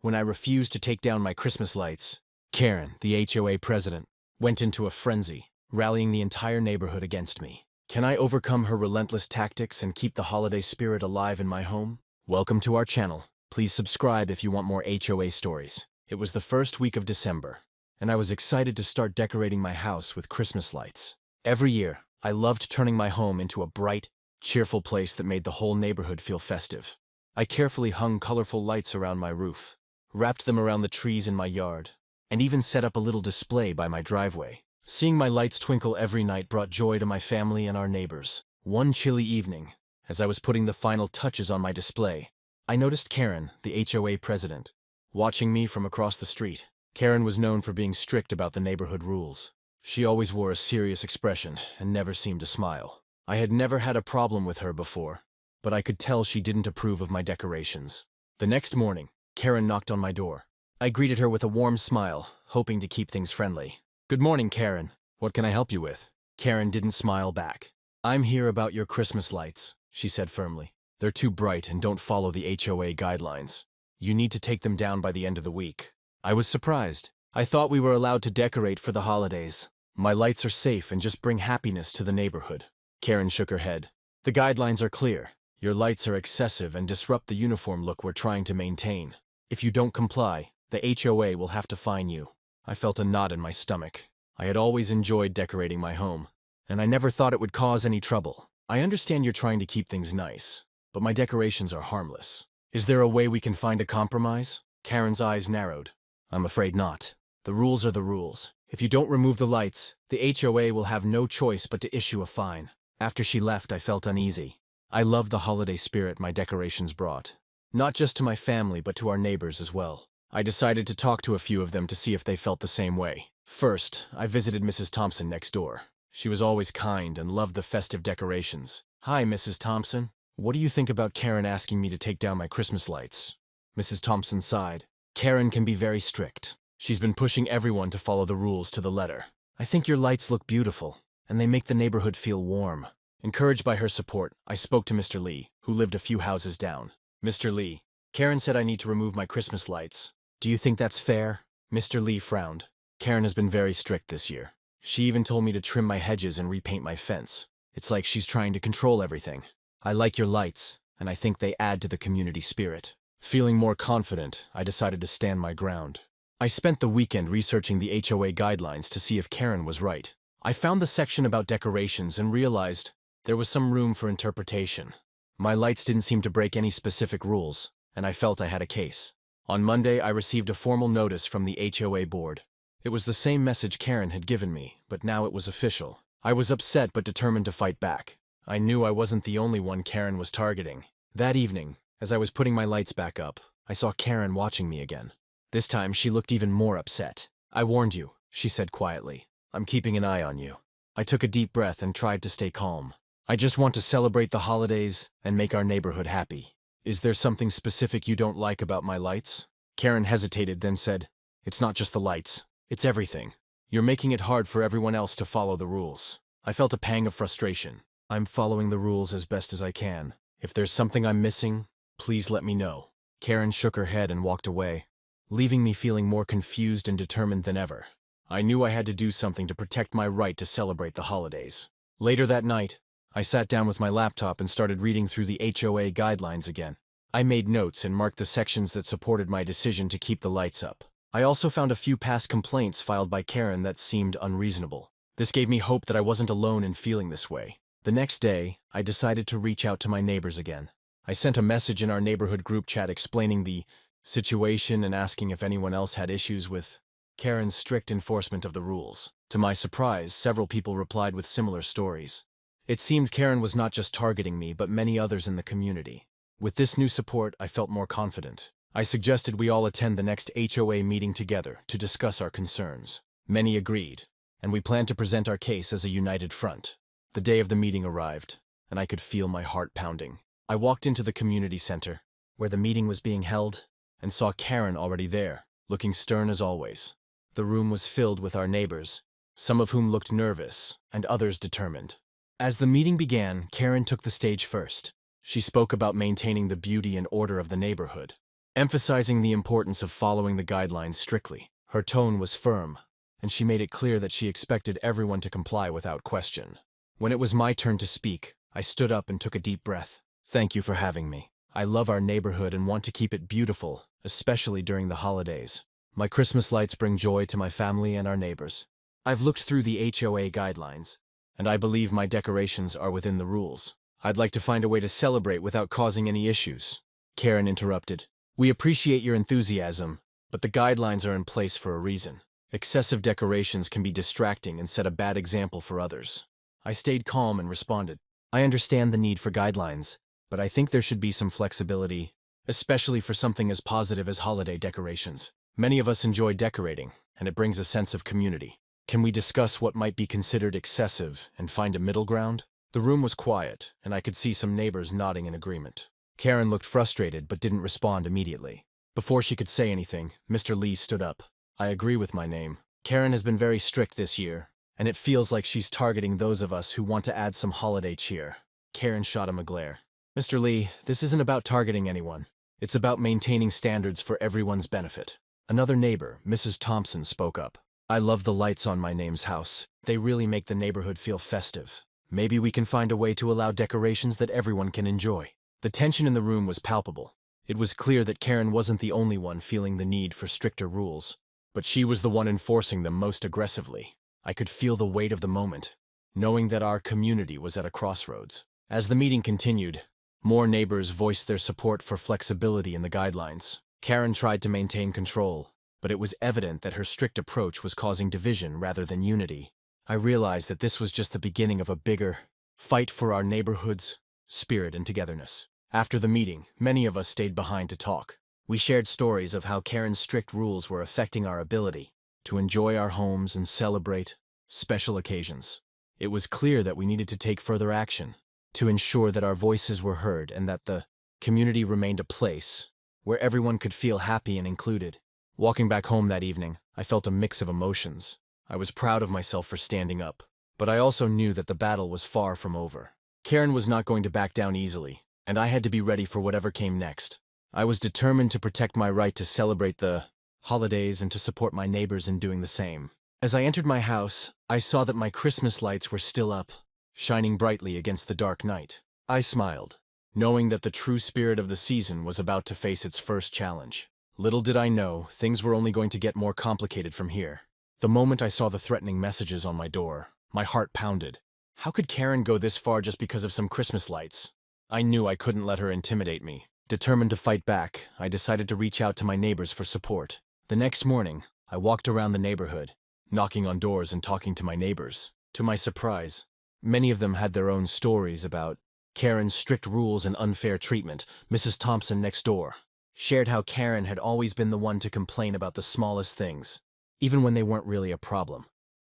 when I refused to take down my Christmas lights. Karen, the HOA president, went into a frenzy, rallying the entire neighborhood against me. Can I overcome her relentless tactics and keep the holiday spirit alive in my home? Welcome to our channel. Please subscribe if you want more HOA stories. It was the first week of December, and I was excited to start decorating my house with Christmas lights. Every year, I loved turning my home into a bright, cheerful place that made the whole neighborhood feel festive. I carefully hung colorful lights around my roof, wrapped them around the trees in my yard, and even set up a little display by my driveway. Seeing my lights twinkle every night brought joy to my family and our neighbors. One chilly evening, as I was putting the final touches on my display, I noticed Karen, the HOA president, watching me from across the street. Karen was known for being strict about the neighborhood rules. She always wore a serious expression and never seemed to smile. I had never had a problem with her before, but I could tell she didn't approve of my decorations. The next morning, Karen knocked on my door. I greeted her with a warm smile, hoping to keep things friendly. "Good morning, Karen. What can I help you with?" Karen didn't smile back. "I'm here about your Christmas lights," she said firmly. "They're too bright and don't follow the HOA guidelines. You need to take them down by the end of the week." I was surprised. I thought we were allowed to decorate for the holidays. "My lights are safe and just bring happiness to the neighborhood." Karen shook her head. "The guidelines are clear. Your lights are excessive and disrupt the uniform look we're trying to maintain. If you don't comply, the HOA will have to fine you." I felt a knot in my stomach. I had always enjoyed decorating my home, and I never thought it would cause any trouble. "I understand you're trying to keep things nice, but my decorations are harmless. Is there a way we can find a compromise?" Karen's eyes narrowed. "I'm afraid not. The rules are the rules. If you don't remove the lights, the HOA will have no choice but to issue a fine." After she left, I felt uneasy. I loved the holiday spirit my decorations brought, not just to my family but to our neighbors as well. I decided to talk to a few of them to see if they felt the same way. First, I visited Mrs. Thompson next door. She was always kind and loved the festive decorations. "Hi, Mrs. Thompson. What do you think about Karen asking me to take down my Christmas lights?" Mrs. Thompson sighed. "Karen can be very strict. She's been pushing everyone to follow the rules to the letter. I think your lights look beautiful, and they make the neighborhood feel warm." Encouraged by her support, I spoke to Mr. Lee, who lived a few houses down. "Mr. Lee, Karen said I need to remove my Christmas lights. Do you think that's fair?" Mr. Lee frowned. "Karen has been very strict this year. She even told me to trim my hedges and repaint my fence. It's like she's trying to control everything. I like your lights, and I think they add to the community spirit." Feeling more confident, I decided to stand my ground. I spent the weekend researching the HOA guidelines to see if Karen was right. I found the section about decorations and realized there was some room for interpretation. My lights didn't seem to break any specific rules, and I felt I had a case. On Monday, I received a formal notice from the HOA board. It was the same message Karen had given me, but now it was official. I was upset but determined to fight back. I knew I wasn't the only one Karen was targeting. That evening, as I was putting my lights back up, I saw Karen watching me again. This time, she looked even more upset. "I warned you," she said quietly. "I'm keeping an eye on you." I took a deep breath and tried to stay calm. "I just want to celebrate the holidays and make our neighborhood happy. Is there something specific you don't like about my lights?" Karen hesitated, then said, "It's not just the lights. It's everything. You're making it hard for everyone else to follow the rules." I felt a pang of frustration. "I'm following the rules as best as I can. If there's something I'm missing, please let me know." Karen shook her head and walked away, leaving me feeling more confused and determined than ever. I knew I had to do something to protect my right to celebrate the holidays. Later that night, I sat down with my laptop and started reading through the HOA guidelines again. I made notes and marked the sections that supported my decision to keep the lights up. I also found a few past complaints filed by Karen that seemed unreasonable. This gave me hope that I wasn't alone in feeling this way. The next day, I decided to reach out to my neighbors again. I sent a message in our neighborhood group chat explaining the situation and asking if anyone else had issues with Karen's strict enforcement of the rules. To my surprise, several people replied with similar stories. It seemed Karen was not just targeting me, but many others in the community. With this new support, I felt more confident. I suggested we all attend the next HOA meeting together to discuss our concerns. Many agreed, and we planned to present our case as a united front. The day of the meeting arrived, and I could feel my heart pounding. I walked into the community center, where the meeting was being held, and saw Karen already there, looking stern as always. The room was filled with our neighbors, some of whom looked nervous, and others determined. As the meeting began, Karen took the stage first. She spoke about maintaining the beauty and order of the neighborhood. emphasizing the importance of following the guidelines strictly. Her tone was firm, and she made it clear that she expected everyone to comply without question. When it was my turn to speak, I stood up and took a deep breath. Thank you for having me. I love our neighborhood and want to keep it beautiful, especially during the holidays. My Christmas lights bring joy to my family and our neighbors. I've looked through the HOA guidelines, and I believe my decorations are within the rules. I'd like to find a way to celebrate without causing any issues. Karen interrupted. We appreciate your enthusiasm, but the guidelines are in place for a reason. Excessive decorations can be distracting and set a bad example for others. I stayed calm and responded. I understand the need for guidelines, but I think there should be some flexibility, especially for something as positive as holiday decorations. Many of us enjoy decorating, and it brings a sense of community. Can we discuss what might be considered excessive and find a middle ground? The room was quiet, and I could see some neighbors nodding in agreement. Karen looked frustrated but didn't respond immediately. Before she could say anything, Mr. Lee stood up. I agree with my name. Karen has been very strict this year, and it feels like she's targeting those of us who want to add some holiday cheer. Karen shot him a glare. Mr. Lee, this isn't about targeting anyone. It's about maintaining standards for everyone's benefit. Another neighbor, Mrs. Thompson, spoke up. I love the lights on my name's house. They really make the neighborhood feel festive. Maybe we can find a way to allow decorations that everyone can enjoy. The tension in the room was palpable. It was clear that Karen wasn't the only one feeling the need for stricter rules, but she was the one enforcing them most aggressively. I could feel the weight of the moment, knowing that our community was at a crossroads. As the meeting continued, more neighbors voiced their support for flexibility in the guidelines. Karen tried to maintain control, but it was evident that her strict approach was causing division rather than unity. I realized that this was just the beginning of a bigger fight for our neighborhood's spirit and togetherness. After the meeting, many of us stayed behind to talk. We shared stories of how Karen's strict rules were affecting our ability to enjoy our homes and celebrate special occasions. It was clear that we needed to take further action to ensure that our voices were heard and that the community remained a place where everyone could feel happy and included. Walking back home that evening, I felt a mix of emotions. I was proud of myself for standing up, but I also knew that the battle was far from over. Karen was not going to back down easily, and I had to be ready for whatever came next. I was determined to protect my right to celebrate the holidays and to support my neighbors in doing the same. As I entered my house, I saw that my Christmas lights were still up, shining brightly against the dark night. I smiled, knowing that the true spirit of the season was about to face its first challenge. Little did I know, things were only going to get more complicated from here. The moment I saw the threatening messages on my door, my heart pounded. How could Karen go this far just because of some Christmas lights? I knew I couldn't let her intimidate me. Determined to fight back, I decided to reach out to my neighbors for support. The next morning, I walked around the neighborhood, knocking on doors and talking to my neighbors. To my surprise, many of them had their own stories about Karen's strict rules and unfair treatment. Mrs. Thompson next door shared how Karen had always been the one to complain about the smallest things, even when they weren't really a problem.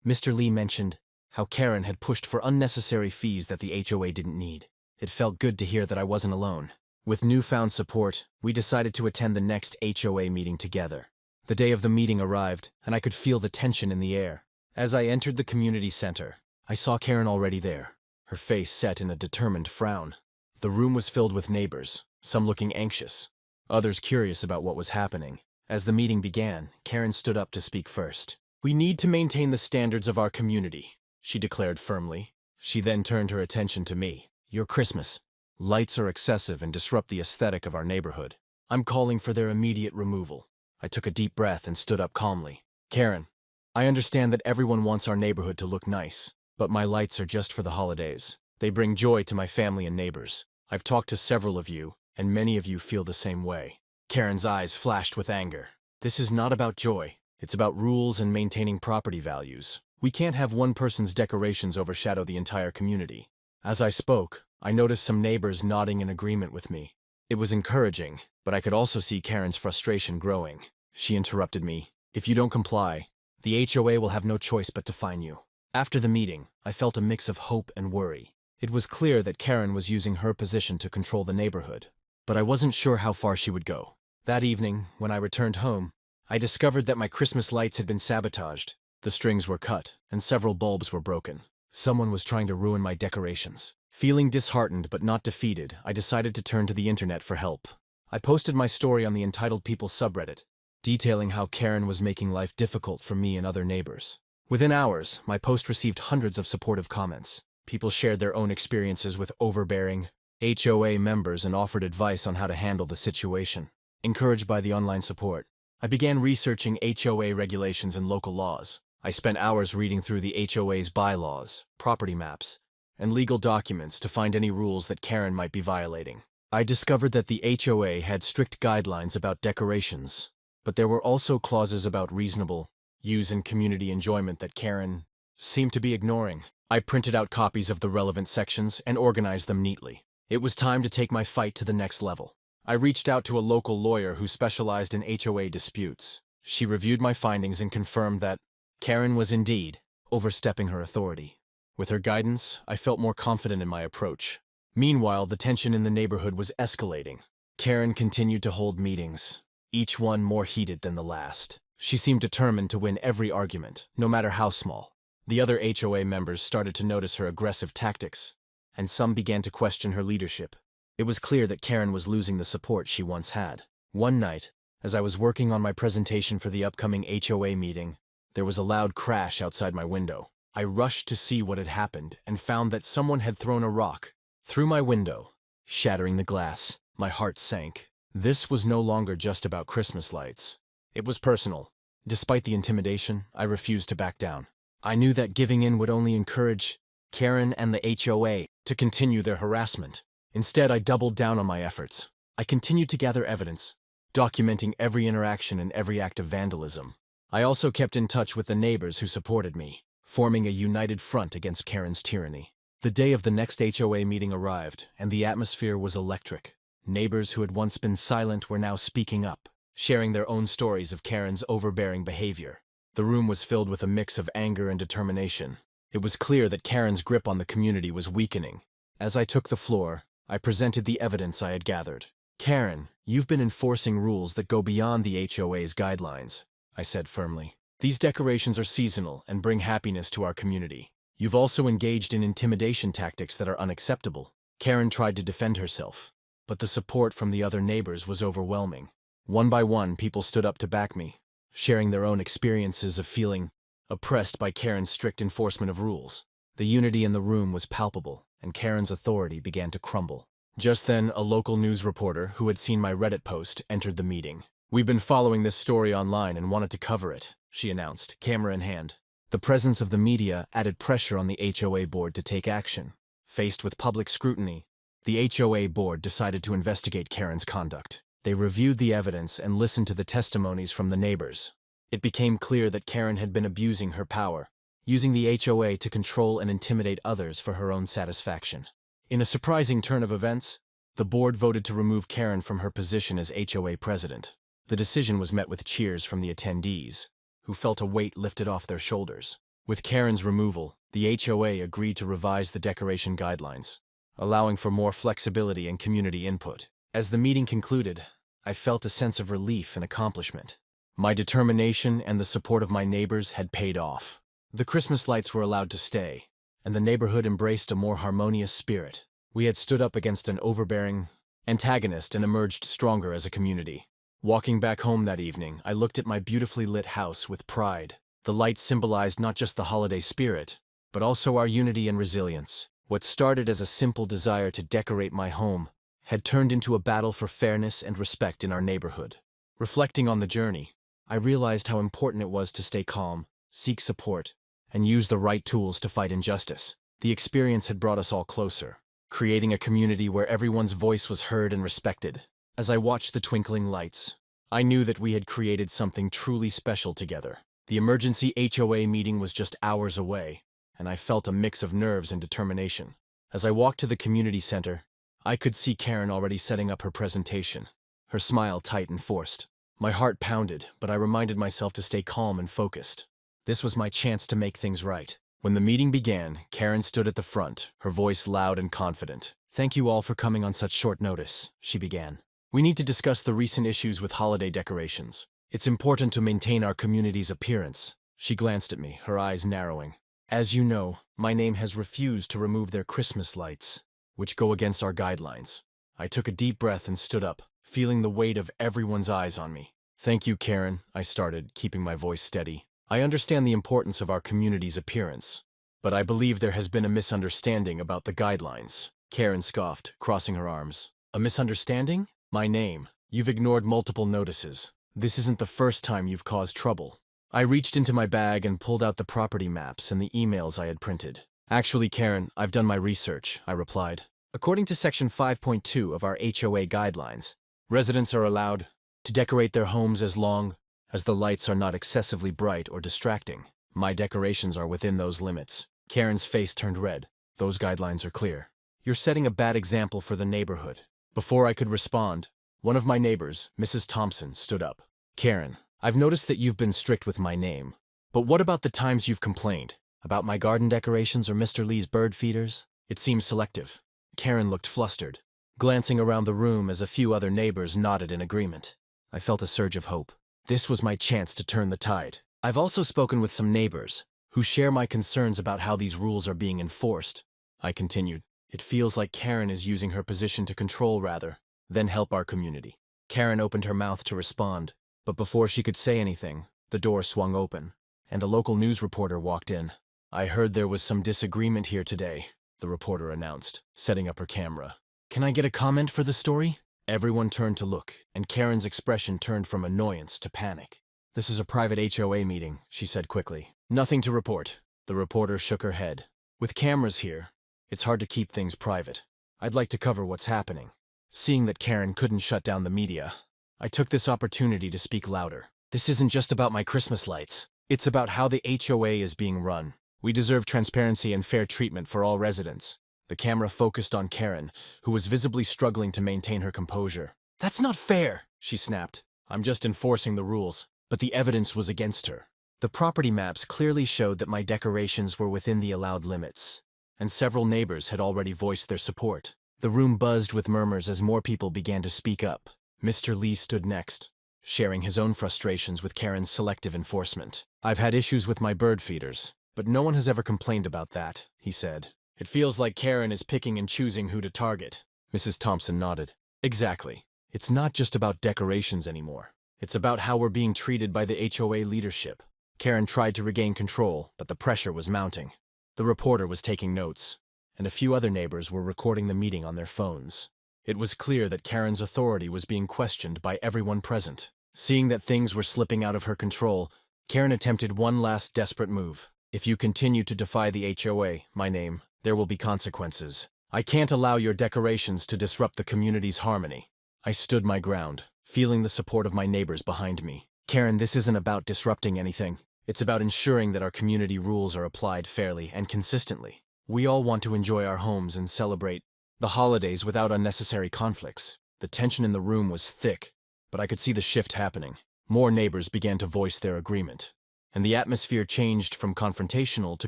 Mr. Lee mentioned how Karen had pushed for unnecessary fees that the HOA didn't need. It felt good to hear that I wasn't alone. With newfound support, we decided to attend the next HOA meeting together. The day of the meeting arrived, and I could feel the tension in the air. As I entered the community center, I saw Karen already there, her face set in a determined frown. The room was filled with neighbors, some looking anxious, others curious about what was happening. As the meeting began, Karen stood up to speak first. We need to maintain the standards of our community, she declared firmly. She then turned her attention to me. Your Christmas lights are excessive and disrupt the aesthetic of our neighborhood. I'm calling for their immediate removal. I took a deep breath and stood up calmly. Karen, I understand that everyone wants our neighborhood to look nice, but my lights are just for the holidays. They bring joy to my family and neighbors. I've talked to several of you, and many of you feel the same way. Karen's eyes flashed with anger. This is not about joy. It's about rules and maintaining property values. We can't have one person's decorations overshadow the entire community. As I spoke, I noticed some neighbors nodding in agreement with me. It was encouraging, but I could also see Karen's frustration growing. She interrupted me. If you don't comply, the HOA will have no choice but to fine you. After the meeting, I felt a mix of hope and worry. It was clear that Karen was using her position to control the neighborhood, but I wasn't sure how far she would go. That evening, when I returned home, I discovered that my Christmas lights had been sabotaged. The strings were cut, and several bulbs were broken. Someone was trying to ruin my decorations. Feeling disheartened but not defeated, I decided to turn to the internet for help. I posted my story on the Entitled People subreddit, detailing how Karen was making life difficult for me and other neighbors. Within hours, my post received hundreds of supportive comments. People shared their own experiences with overbearing HOA members and offered advice on how to handle the situation. Encouraged by the online support, I began researching HOA regulations and local laws. I spent hours reading through the HOA's bylaws, property maps, and legal documents to find any rules that Karen might be violating. I discovered that the HOA had strict guidelines about decorations, but there were also clauses about reasonable use and community enjoyment that Karen seemed to be ignoring. I printed out copies of the relevant sections and organized them neatly. It was time to take my fight to the next level. I reached out to a local lawyer who specialized in HOA disputes. She reviewed my findings and confirmed that Karen was indeed overstepping her authority. With her guidance, I felt more confident in my approach. Meanwhile, the tension in the neighborhood was escalating. Karen continued to hold meetings, each one more heated than the last. She seemed determined to win every argument, no matter how small. The other HOA members started to notice her aggressive tactics, and some began to question her leadership. It was clear that Karen was losing the support she once had. One night, as I was working on my presentation for the upcoming HOA meeting, there was a loud crash outside my window. I rushed to see what had happened and found that someone had thrown a rock through my window, shattering the glass. My heart sank. This was no longer just about Christmas lights. It was personal. Despite the intimidation, I refused to back down. I knew that giving in would only encourage Karen and the HOA to continue their harassment. Instead, I doubled down on my efforts. I continued to gather evidence, documenting every interaction and every act of vandalism. I also kept in touch with the neighbors who supported me, forming a united front against Karen's tyranny. The day of the next HOA meeting arrived, and the atmosphere was electric. Neighbors who had once been silent were now speaking up, sharing their own stories of Karen's overbearing behavior. The room was filled with a mix of anger and determination. It was clear that Karen's grip on the community was weakening. As I took the floor, I presented the evidence I had gathered. "Karen, you've been enforcing rules that go beyond the HOA's guidelines," I said firmly. "These decorations are seasonal and bring happiness to our community. You've also engaged in intimidation tactics that are unacceptable." Karen tried to defend herself, but the support from the other neighbors was overwhelming. One by one, people stood up to back me, sharing their own experiences of feeling oppressed by Karen's strict enforcement of rules. The unity in the room was palpable, and Karen's authority began to crumble. Just then, a local news reporter who had seen my Reddit post entered the meeting. "We've been following this story online and wanted to cover it," she announced, camera in hand. The presence of the media added pressure on the HOA board to take action. Faced with public scrutiny, the HOA board decided to investigate Karen's conduct. They reviewed the evidence and listened to the testimonies from the neighbors. It became clear that Karen had been abusing her power, using the HOA to control and intimidate others for her own satisfaction. In a surprising turn of events, the board voted to remove Karen from her position as HOA president. The decision was met with cheers from the attendees, who felt a weight lifted off their shoulders. With Karen's removal, the HOA agreed to revise the decoration guidelines, allowing for more flexibility and community input. As the meeting concluded, I felt a sense of relief and accomplishment. My determination and the support of my neighbors had paid off. The Christmas lights were allowed to stay, and the neighborhood embraced a more harmonious spirit. We had stood up against an overbearing antagonist and emerged stronger as a community. Walking back home that evening, I looked at my beautifully lit house with pride. The lights symbolized not just the holiday spirit, but also our unity and resilience. What started as a simple desire to decorate my home had turned into a battle for fairness and respect in our neighborhood. Reflecting on the journey, I realized how important it was to stay calm, seek support, and use the right tools to fight injustice. The experience had brought us all closer, creating a community where everyone's voice was heard and respected. As I watched the twinkling lights, I knew that we had created something truly special together. The emergency HOA meeting was just hours away, and I felt a mix of nerves and determination. As I walked to the community center, I could see Karen already setting up her presentation, her smile tight and forced. My heart pounded, but I reminded myself to stay calm and focused. This was my chance to make things right. When the meeting began, Karen stood at the front, her voice loud and confident. "Thank you all for coming on such short notice," she began. "We need to discuss the recent issues with holiday decorations. It's important to maintain our community's appearance." She glanced at me, her eyes narrowing. "As you know, my name has refused to remove their Christmas lights, which go against our guidelines." I took a deep breath and stood up, feeling the weight of everyone's eyes on me. "Thank you, Karen," I started, keeping my voice steady. "I understand the importance of our community's appearance, but I believe there has been a misunderstanding about the guidelines." Karen scoffed, crossing her arms. "A misunderstanding? My name. You've ignored multiple notices. This isn't the first time you've caused trouble." I reached into my bag and pulled out the property maps and the emails I had printed. "Actually, Karen, I've done my research," I replied. "According to Section 5.2 of our HOA guidelines, residents are allowed to decorate their homes as long as the lights are not excessively bright or distracting. My decorations are within those limits." Karen's face turned red. "Those guidelines are clear. You're setting a bad example for the neighborhood." Before I could respond, one of my neighbors, Mrs. Thompson, stood up. "Karen, I've noticed that you've been strict with my name, but what about the times you've complained? About my garden decorations or Mr. Lee's bird feeders? It seems selective." Karen looked flustered, glancing around the room as a few other neighbors nodded in agreement. I felt a surge of hope. This was my chance to turn the tide. "I've also spoken with some neighbors who share my concerns about how these rules are being enforced," I continued. "It feels like Karen is using her position to control rather than help our community." Karen opened her mouth to respond, but before she could say anything, the door swung open, and a local news reporter walked in. "I heard there was some disagreement here today," the reporter announced, setting up her camera. "Can I get a comment for the story?" Everyone turned to look, and Karen's expression turned from annoyance to panic. "This is a private HOA meeting," she said quickly. "Nothing to report." The reporter shook her head. "With cameras here, it's hard to keep things private. I'd like to cover what's happening." Seeing that Karen couldn't shut down the media, I took this opportunity to speak louder. "This isn't just about my Christmas lights. It's about how the HOA is being run. We deserve transparency and fair treatment for all residents." The camera focused on Karen, who was visibly struggling to maintain her composure. "That's not fair," she snapped. "I'm just enforcing the rules." But the evidence was against her. The property maps clearly showed that my decorations were within the allowed limits, and several neighbors had already voiced their support. The room buzzed with murmurs as more people began to speak up. Mr. Lee stood next, sharing his own frustrations with Karen's selective enforcement. "I've had issues with my bird feeders, but no one has ever complained about that," he said. "It feels like Karen is picking and choosing who to target." Mrs. Thompson nodded. "Exactly. It's not just about decorations anymore. It's about how we're being treated by the HOA leadership." Karen tried to regain control, but the pressure was mounting. The reporter was taking notes, and a few other neighbors were recording the meeting on their phones. It was clear that Karen's authority was being questioned by everyone present. Seeing that things were slipping out of her control, Karen attempted one last desperate move. "If you continue to defy the HOA, my name, there will be consequences. I can't allow your decorations to disrupt the community's harmony." I stood my ground, feeling the support of my neighbors behind me. "Karen, this isn't about disrupting anything. It's about ensuring that our community rules are applied fairly and consistently. We all want to enjoy our homes and celebrate the holidays without unnecessary conflicts." The tension in the room was thick, but I could see the shift happening. More neighbors began to voice their agreement, and the atmosphere changed from confrontational to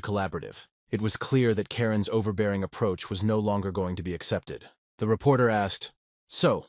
collaborative. It was clear that Karen's overbearing approach was no longer going to be accepted. The reporter asked, "So,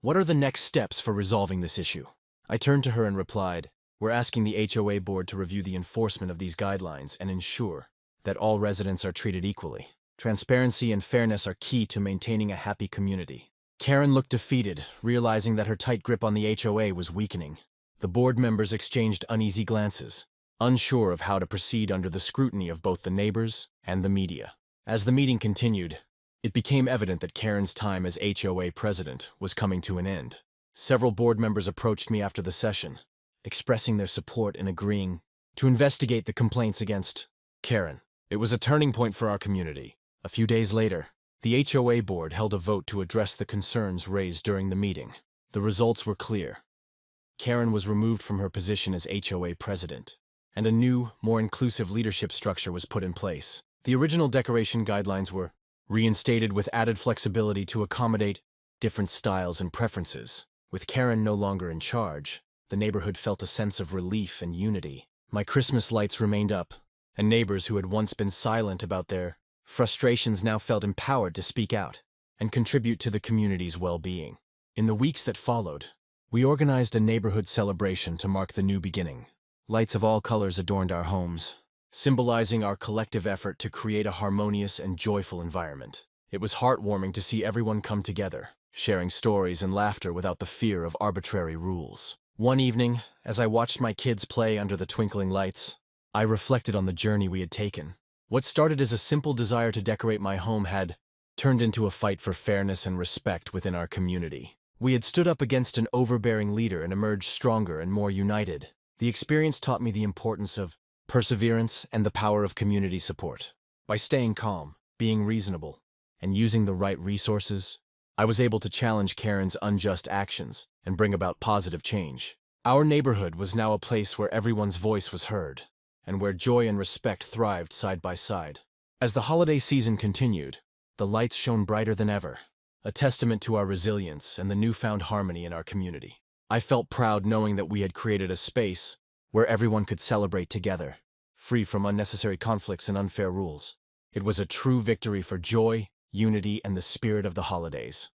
what are the next steps for resolving this issue?" I turned to her and replied, "We're asking the HOA board to review the enforcement of these guidelines and ensure that all residents are treated equally. Transparency and fairness are key to maintaining a happy community." Karen looked defeated, realizing that her tight grip on the HOA was weakening. The board members exchanged uneasy glances, unsure of how to proceed under the scrutiny of both the neighbors and the media. As the meeting continued, it became evident that Karen's time as HOA president was coming to an end. Several board members approached me after the session, expressing their support and agreeing to investigate the complaints against Karen. It was a turning point for our community. A few days later, the HOA board held a vote to address the concerns raised during the meeting. The results were clear. Karen was removed from her position as HOA president, and a new, more inclusive leadership structure was put in place. The original decoration guidelines were reinstated with added flexibility to accommodate different styles and preferences. With Karen no longer in charge, the neighborhood felt a sense of relief and unity. My Christmas lights remained up, and neighbors who had once been silent about their frustrations now felt empowered to speak out and contribute to the community's well-being. In the weeks that followed, we organized a neighborhood celebration to mark the new beginning. Lights of all colors adorned our homes, symbolizing our collective effort to create a harmonious and joyful environment. It was heartwarming to see everyone come together, sharing stories and laughter without the fear of arbitrary rules. One evening, as I watched my kids play under the twinkling lights, I reflected on the journey we had taken. What started as a simple desire to decorate my home had turned into a fight for fairness and respect within our community. We had stood up against an overbearing leader and emerged stronger and more united. The experience taught me the importance of perseverance and the power of community support. By staying calm, being reasonable, and using the right resources, I was able to challenge Karen's unjust actions and bring about positive change. Our neighborhood was now a place where everyone's voice was heard, and where joy and respect thrived side by side. As the holiday season continued, the lights shone brighter than ever, a testament to our resilience and the newfound harmony in our community. I felt proud knowing that we had created a space where everyone could celebrate together, free from unnecessary conflicts and unfair rules. It was a true victory for joy, unity, and the spirit of the holidays.